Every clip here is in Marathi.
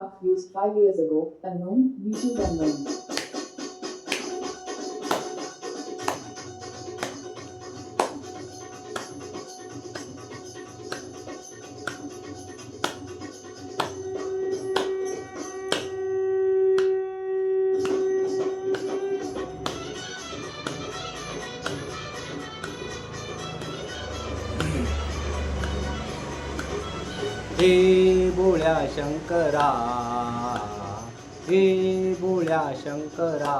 Used 5 years ago, unknown, YouTube unknown. हे भोळ्या शंकरा, हे भोळ्या शंकरा,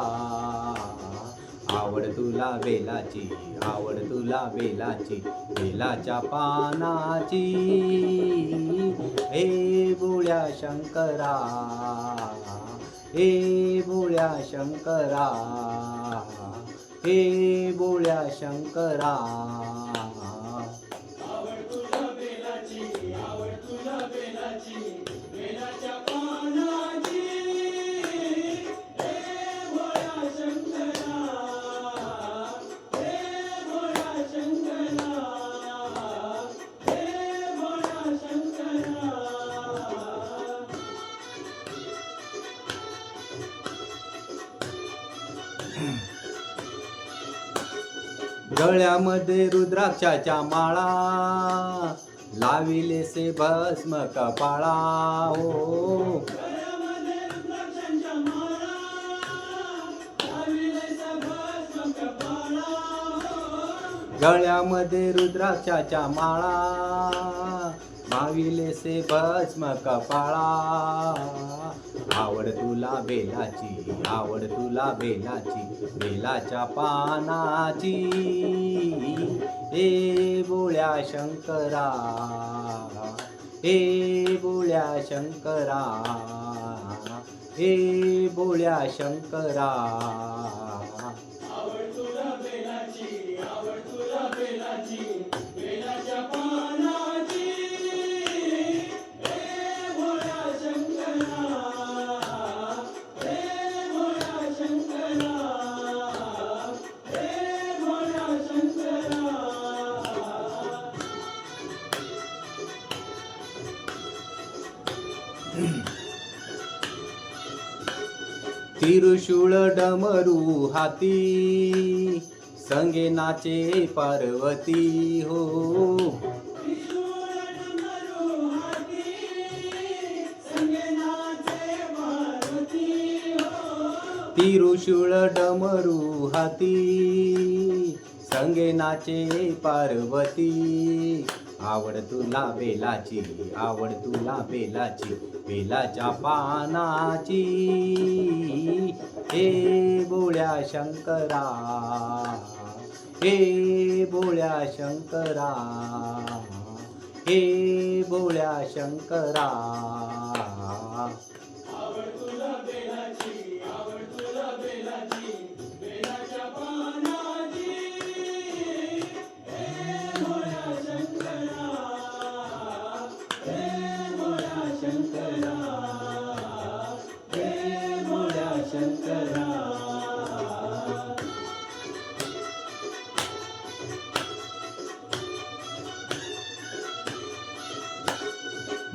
आवड तुला बेलाची, आवड तुला बेलाची, बेलाच्या पानाची. हे भोळ्या शंकरा, हे भोळ्या शंकरा, हे भोळ्या शंकरा. गळ्यामध्ये रुद्राक्षाच्या माळा, लाविलेसे भस्म कपाळा. हो गळ्यामध्ये रुद्राक्षाच्या माळा, माविलेसे भस्म कपाळा. आवड तुला बेलाची, आवड तुला बेलाची, बेलाच्या पानाची. हे भोळ्या शंकरा, हे भोळ्या शंकरा, हे भोळ्या शंकरा. त्रिशूळ डमरू हाती, संगे नाचे पार्वती. हो त्रिशूळ डमरू हाती, संगे नाचे पार्वती. आवड तुला बेलाची, आवड तुला बेलाची, बेलाच्या पानाची. हे भोळ्या शंकरा, हे भोळ्या शंकरा, हे भोळ्या शंकरा.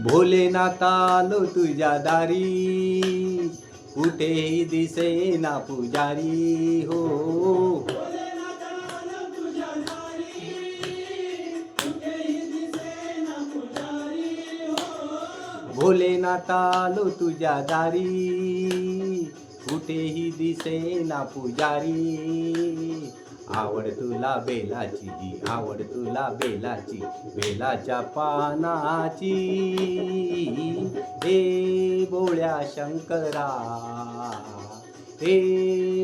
भोलेनाथ आलो तुझ्या दारी, कुठेही दिसेना पुजारी. हो भोलेनाथ आलो तुझ्या दारी, कुठेही दिसेना पुजारी. आवड तुला बेलाची, आवड तुला बेलाची, बेलाच्या पानाची. हे भोळ्या शंकरा, हे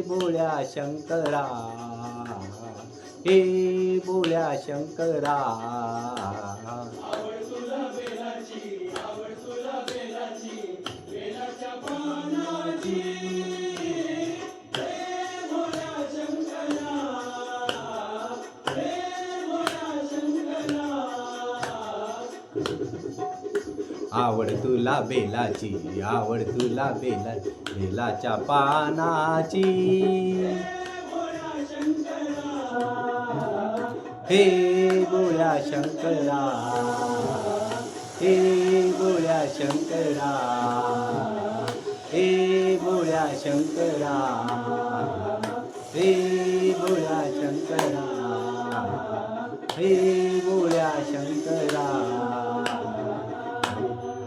भोळ्या शंकरा, हे भोळ्या शंकरा. आवड तुला बेलाची, आवड तुला बेलाची, बेलाच्या पानाची. हे भोळ्या शंकरा, हे भोळ्या शंकरा. शंकरा हे भोळ्या शंकरा हे भोळ्या शंकरा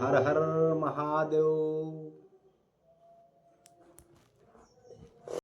हर हर महादेव.